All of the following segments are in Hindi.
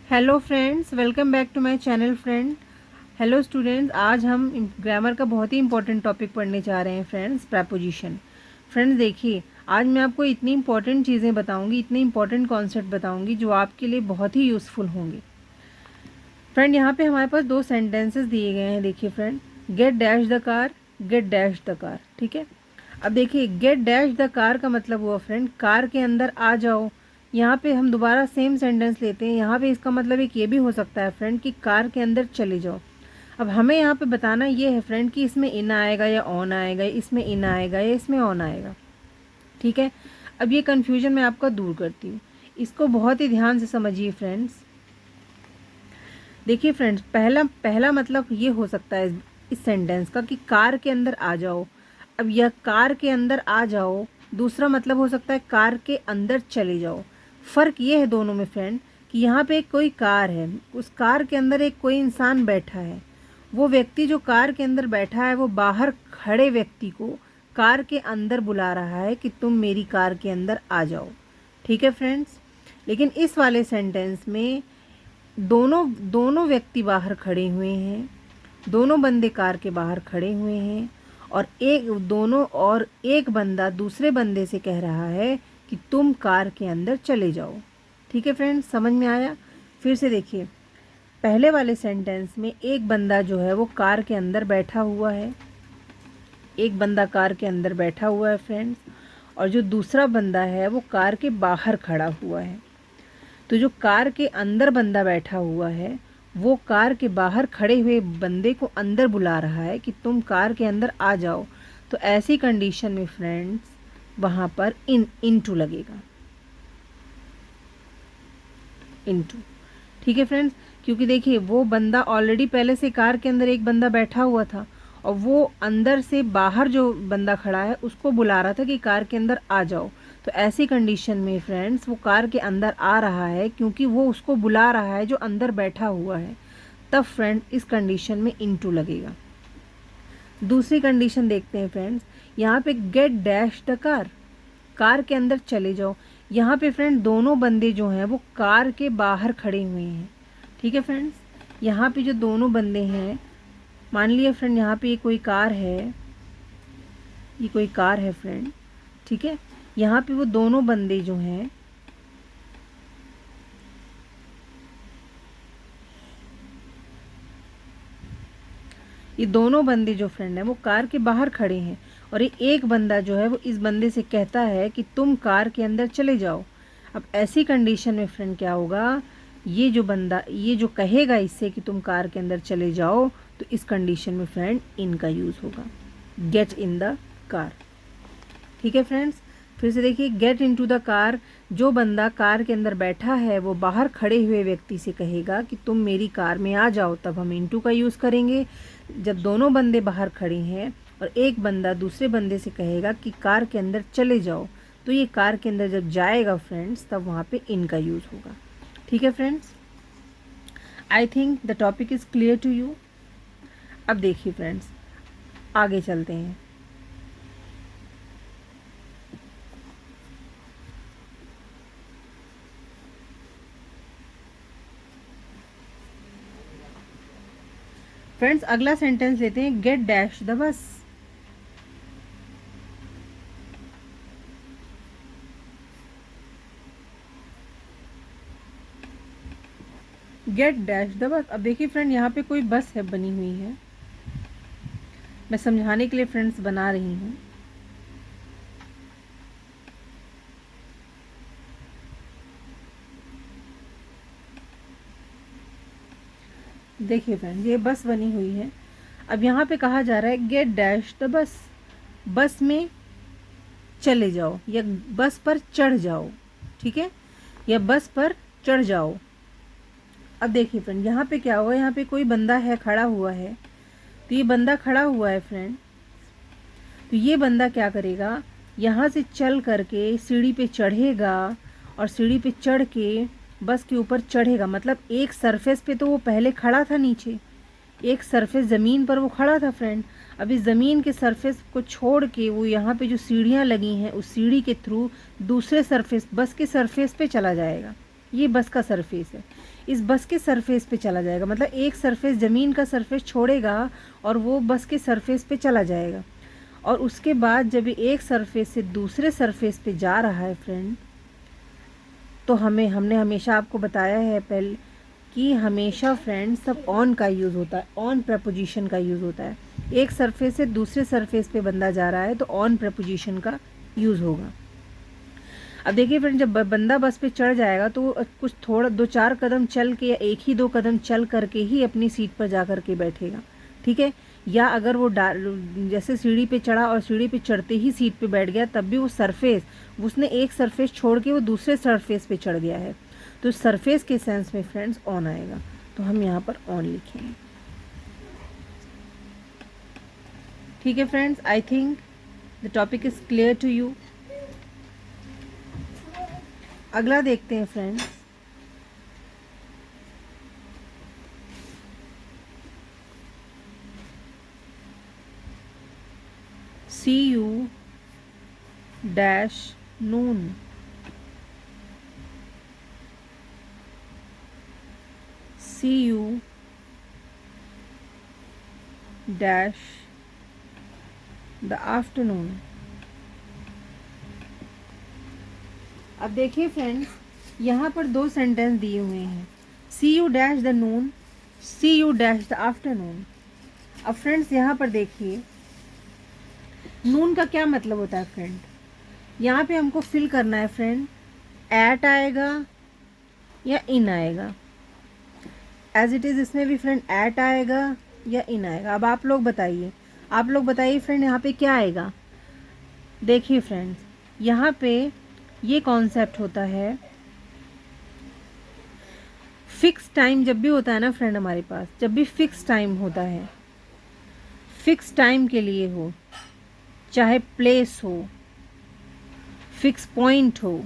Hello friends, welcome back to my channel friend. Hello students, आज हम ग्रामर का बहुत ही इंपॉर्टेंट टॉपिक पढ़ने जा रहे हैं फ्रेंड्स, प्रेपोजिशन। फ्रेंड्स देखिए, आज मैं आपको इतनी इंपॉर्टेंट चीज़ें बताऊंगी, इतने इंपॉर्टेंट कॉन्सेप्ट बताऊंगी जो आपके लिए बहुत ही यूज़फुल होंगे। फ्रेंड यहाँ पे हमारे पास दो सेंटेंसेस दिए गए हैं। देखिए friend, gate dash the car, gate dash the car. ठीक है, अब देखिए गेट डैश द कार का मतलब हुआ फ्रेंड कार के अंदर आ जाओ। यहाँ पे हम दोबारा सेम सेंटेंस लेते हैं। यहाँ पे इसका मतलब एक ये भी हो सकता है फ्रेंड कि कार के अंदर चले जाओ। अब हमें यहाँ पे बताना ये है फ्रेंड कि इसमें इन आएगा या ऑन आएगा, इसमें इन आएगा या इसमें ऑन आएगा। ठीक है, अब ये कन्फ्यूजन मैं आपका दूर करती हूँ, इसको बहुत ही ध्यान से समझिए फ्रेंड्स। देखिए फ्रेंड्स, पहला पहला मतलब ये हो सकता है इस सेंटेंस का कि कार के अंदर आ जाओ। अब यह कार के अंदर आ जाओ, दूसरा मतलब हो सकता है कार के अंदर चले जाओ। फ़र्क ये है दोनों में फ्रेंड कि यहाँ पे एक कोई कार है, उस कार के अंदर एक कोई इंसान बैठा है। वो व्यक्ति जो कार के अंदर बैठा है वो बाहर खड़े व्यक्ति को कार के अंदर बुला रहा है कि तुम मेरी कार के अंदर आ जाओ। ठीक है फ्रेंड्स, लेकिन इस वाले सेंटेंस में दोनों दोनों व्यक्ति बाहर खड़े हुए हैं, दोनों बंदे कार के बाहर खड़े हुए हैं और एक बंदा दूसरे बंदे से कह रहा है कि तुम कार के अंदर चले जाओ। ठीक है फ्रेंड्स, समझ में आया? फिर से देखिए, पहले वाले सेंटेंस में एक बंदा जो है वो कार के अंदर बैठा हुआ है, एक बंदा कार के अंदर बैठा हुआ है फ्रेंड्स, और जो दूसरा बंदा है वो कार के बाहर खड़ा हुआ है। तो जो कार के अंदर बंदा बैठा हुआ है वो कार के बाहर खड़े हुए बंदे को अंदर बुला रहा है कि तुम कार के अंदर आ जाओ। तो ऐसी कंडीशन में फ्रेंड्स वहाँ पर इनटू लगेगा, इनटू। ठीक है फ्रेंड्स, क्योंकि देखिए वो बंदा ऑलरेडी पहले से कार के अंदर एक बंदा बैठा हुआ था और वो अंदर से बाहर जो बंदा खड़ा है उसको बुला रहा था कि कार के अंदर आ जाओ। तो ऐसी कंडीशन में फ्रेंड्स वो कार के अंदर आ रहा है क्योंकि वो उसको बुला रहा है जो अंदर बैठा हुआ है। तब फ्रेंड इस कंडीशन में इनटू लगेगा। दूसरी कंडीशन देखते हैं फ्रेंड्स, यहाँ पे gate dash the car, car के अंदर चले जाओ। यहाँ पे फ्रेंड दोनों बंदे जो हैं वो कार के बाहर खड़े हुए हैं। ठीक है फ्रेंड्स, यहाँ पे जो दोनों बंदे हैं, मान लिया फ्रेंड यहाँ पे ये कोई कार है, ये कोई कार है फ्रेंड। ठीक है, यहाँ पे वो दोनों बंदे जो हैं ये दोनों बंदे जो फ्रेंड हैं वो कार के बाहर खड़े हैं और ये एक बंदा जो है वो इस बंदे से कहता है कि तुम कार के अंदर चले जाओ। अब ऐसी कंडीशन में फ्रेंड क्या होगा, ये जो बंदा ये जो कहेगा इससे कि तुम कार के अंदर चले जाओ, तो इस कंडीशन में फ्रेंड इन का यूज़ होगा, गेट इन द कार। ठीक है फ्रेंड्स, फिर से देखिए, गेट इनटू द कार, जो बंदा कार के अंदर बैठा है वो बाहर खड़े हुए व्यक्ति से कहेगा कि तुम मेरी कार में आ जाओ, तब हम इनटू का यूज़ करेंगे। जब दोनों बंदे बाहर खड़े हैं और एक बंदा दूसरे बंदे से कहेगा कि कार के अंदर चले जाओ, तो ये कार के अंदर जब जाएगा फ्रेंड्स तब वहाँ पे इन का यूज़ होगा। ठीक है friends, I think the topic is clear to you. अब देखिए फ्रेंड्स, आगे चलते हैं। फ्रेंड्स अगला सेंटेंस लेते हैं, gate dash the bus. Gate dash the bus. अब देखिए फ्रेंड, यहाँ पे कोई बस है बनी हुई है, मैं समझाने के लिए फ्रेंड्स बना रही हूँ। देखिए फ्रेंड, ये बस बनी हुई है। अब यहाँ पे कहा जा रहा है गेट डैश द बस, बस में चले जाओ या बस पर चढ़ जाओ। ठीक है, या बस पर चढ़ जाओ। अब देखिए फ्रेंड, यहाँ पे क्या हुआ, यहाँ पे कोई बंदा है खड़ा हुआ है। तो ये बंदा खड़ा हुआ है फ्रेंड, तो ये बंदा क्या करेगा, यहाँ से चल करके सीढ़ी पे चढ़ेगा और सीढ़ी पे चढ़ के बस के ऊपर चढ़ेगा। मतलब एक सरफेस पे तो वो पहले खड़ा था, नीचे एक सरफेस ज़मीन पर वो खड़ा था फ्रेंड। अब इस ज़मीन के सरफेस को छोड़ के वो यहाँ पे जो सीढ़ियाँ लगी हैं उस सीढ़ी के थ्रू दूसरे सरफेस, बस के सरफेस पे चला जाएगा। ये बस का सरफेस है, इस बस के सरफेस पे चला जाएगा, मतलब एक सरफेस ज़मीन का सरफेस छोड़ेगा और वो बस के सरफेस पे चला जाएगा। और उसके बाद जब ये एक सरफेस से दूसरे सरफेस पे जा रहा है फ्रेंड, तो हमने हमेशा आपको बताया है पहले कि हमेशा फ्रेंड सब ऑन का यूज़ होता है, ऑन प्रपोजिशन का यूज़ होता है। एक सरफेस से दूसरे सरफेस पे बंदा जा रहा है तो ऑन प्रपोजिशन का यूज़ होगा। अब देखिए फ्रेंड, जब बंदा बस पे चढ़ जाएगा तो कुछ थोड़ा 2-4 कदम चल के या 1 ही 2 कदम चल करके ही अपनी सीट पर जा कर के बैठेगा, ठीक है। या अगर वो जैसे सीढ़ी पे चढ़ा और सीढ़ी पे चढ़ते ही सीट पे बैठ गया, तब भी वो सरफेस, उसने एक सरफेस छोड़ के वो दूसरे सरफेस पे चढ़ गया है, तो सरफेस के सेंस में फ्रेंड्स ऑन आएगा, तो हम यहाँ पर ऑन लिखेंगे। ठीक है friends, I think the topic is clear to you. अगला देखते हैं friends, see you dash noon. See you dash the afternoon. अब देखिए फ्रेंड्स, यहाँ पर 2 सेंटेंस दिए हुए हैं, see you dash the noon, see you dash the afternoon. अब फ्रेंड्स यहाँ पर देखिए, नून का क्या मतलब होता है फ्रेंड, यहाँ पे हमको फिल करना है फ्रेंड, एट आएगा या इन आएगा। एज इट इज़ इसमें भी फ्रेंड एट आएगा या इन आएगा। अब आप लोग बताइए फ्रेंड, यहाँ पे क्या आएगा। देखिए फ्रेंड्स, यहाँ पे ये कॉन्सेप्ट होता है, फिक्स टाइम जब भी होता है ना फ्रेंड हमारे पास, जब भी फिक्स टाइम होता है, फिक्स टाइम के लिए हो, चाहे प्लेस हो, फिक्स पॉइंट हो,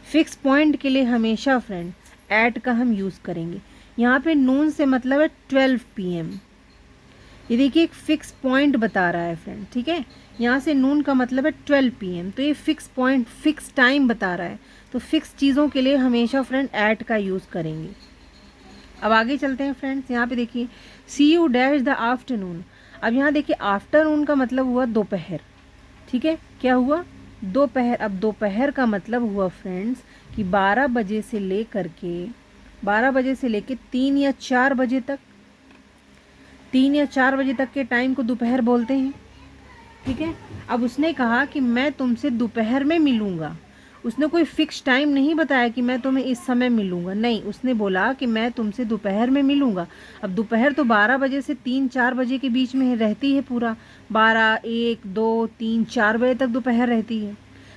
फिक्स पॉइंट के लिए हमेशा फ्रेंड एट का हम यूज़ करेंगे। यहाँ पे नून से मतलब है 12 PM। ये देखिए एक फिक्स पॉइंट बता रहा है फ्रेंड, ठीक है। यहाँ से नून का मतलब है 12 PM, तो ये फिक्स पॉइंट, फिक्स टाइम बता रहा है, तो फिक्स चीज़ों के लिए हमेशा फ्रेंड एट का यूज़ करेंगे। अब आगे चलते हैं फ्रेंड्स, यहाँ पे देखिए सी यू डैश द आफ्टरनून। अब यहाँ देखिए आफ्टरनून का मतलब हुआ दोपहर, ठीक है, क्या हुआ, दोपहर। अब दोपहर का मतलब हुआ फ्रेंड्स कि 12 बजे से लेकर के 3 या 4 बजे तक, 3 या 4 बजे तक के टाइम को दोपहर बोलते हैं, ठीक है। अब उसने कहा कि मैं तुमसे दोपहर में मिलूँगा, उसने कोई फिक्स टाइम नहीं बताया कि मैं तुम्हें इस समय मिलूँगा, नहीं, उसने बोला कि मैं तुमसे दोपहर में मिलूँगा। अब दोपहर तो 12 बजे से 3-4 बजे के बीच में रहती है, पूरा 12, 1, 2, 3, 4 बजे तक दोपहर रहती है,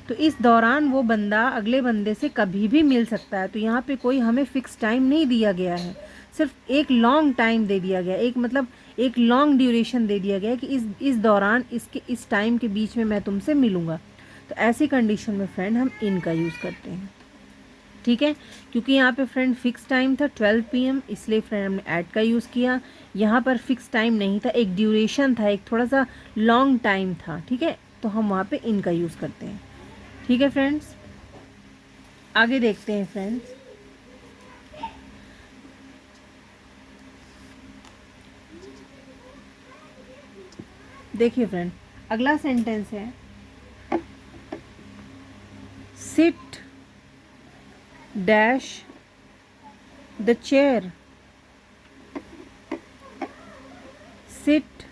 तो इस दौरान वो बंदा अगले बंदे से कभी भी मिल सकता है। तो यहाँ पे कोई हमें फ़िक्स टाइम नहीं दिया गया है, सिर्फ एक लॉन्ग टाइम दे दिया गया, एक मतलब एक लॉन्ग ड्यूरेशन दे दिया गया है कि इस दौरान, इस टाइम के बीच में मैं तुमसे मिलूँगा। तो ऐसी कंडीशन में फ्रेंड हम इन का यूज़ करते हैं, ठीक है। क्योंकि यहाँ पे फ्रेंड फिक्स टाइम था 12 PM, इसलिए फ्रेंड हमने एट का यूज़ किया। यहाँ पर फिक्स टाइम नहीं था, एक ड्यूरेशन था, एक थोड़ा सा लॉन्ग टाइम था, ठीक है, तो हम वहाँ पे इन का यूज़ करते हैं, ठीक है फ्रेंड्स। आगे देखते हैं फ्रेंड्स, देखिए फ्रेंड अगला सेंटेंस है, sit dash the chair. Sit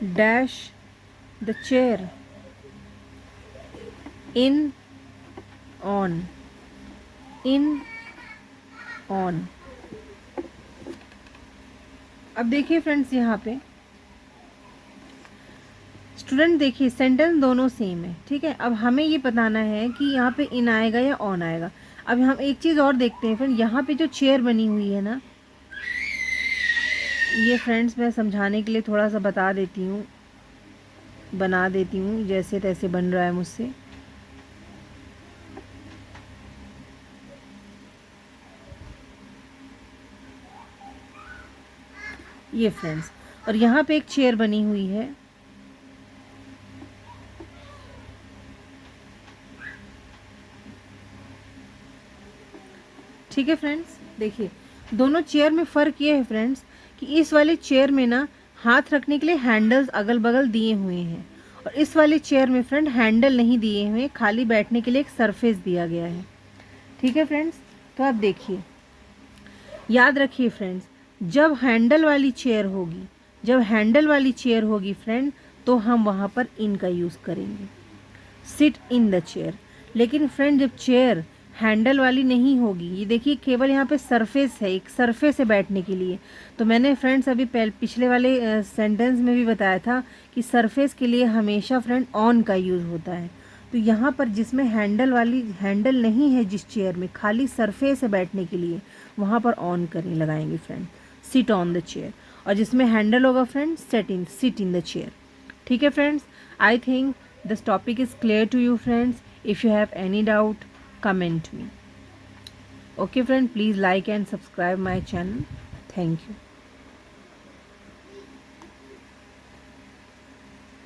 dash the chair in on, in on. अब देखिए फ्रेंड्स, यहाँ पे स्टूडेंट देखिए सेंटेंस दोनों सेम है, ठीक है। अब हमें ये बताना है कि यहाँ पे इन आएगा या ऑन आएगा। अब हम एक चीज़ और देखते हैं फ्रेंड, यहाँ पे जो चेयर बनी हुई है ना, ये फ्रेंड्स मैं समझाने के लिए थोड़ा सा बता देती हूँ, बना देती हूँ, जैसे तैसे बन रहा है मुझसे। ये फ्रेंड्स, और यहाँ पे एक चेयर बनी हुई है, ठीक है फ्रेंड्स, देखिए दोनों चेयर में फ़र्क ये है फ्रेंड्स कि इस वाले चेयर में ना हाथ रखने के लिए हैंडल्स अगल बगल दिए हुए हैं, और इस वाले चेयर में फ्रेंड हैंडल नहीं दिए हुए, खाली बैठने के लिए एक सरफेस दिया गया है। ठीक है फ्रेंड्स, तो आप देखिए, याद रखिए फ्रेंड्स, जब हैंडल वाली चेयर होगी फ्रेंड, तो हम वहाँ पर इन का यूज़ करेंगे, सिट इन द चेयर। लेकिन फ्रेंड जब चेयर हैंडल वाली नहीं होगी, ये देखिए केवल यहाँ पे सरफेस है, एक सरफेस है बैठने के लिए, तो मैंने फ्रेंड्स अभी पिछले वाले सेंटेंस में भी बताया था कि सरफेस के लिए हमेशा फ्रेंड ऑन का यूज़ होता है। तो यहाँ पर जिसमें हैंडल नहीं है, जिस चेयर में खाली सरफेस है बैठने के लिए, वहाँ पर ऑन करने लगाएंगे friend, sit on the chair. और जिसमें हैंडल होगा friend, sit in the chair. ठीक है friends, I think this topic is clear to you friends. If you have any doubt, comment me. Okay friend, please like and subscribe my channel. Thank you.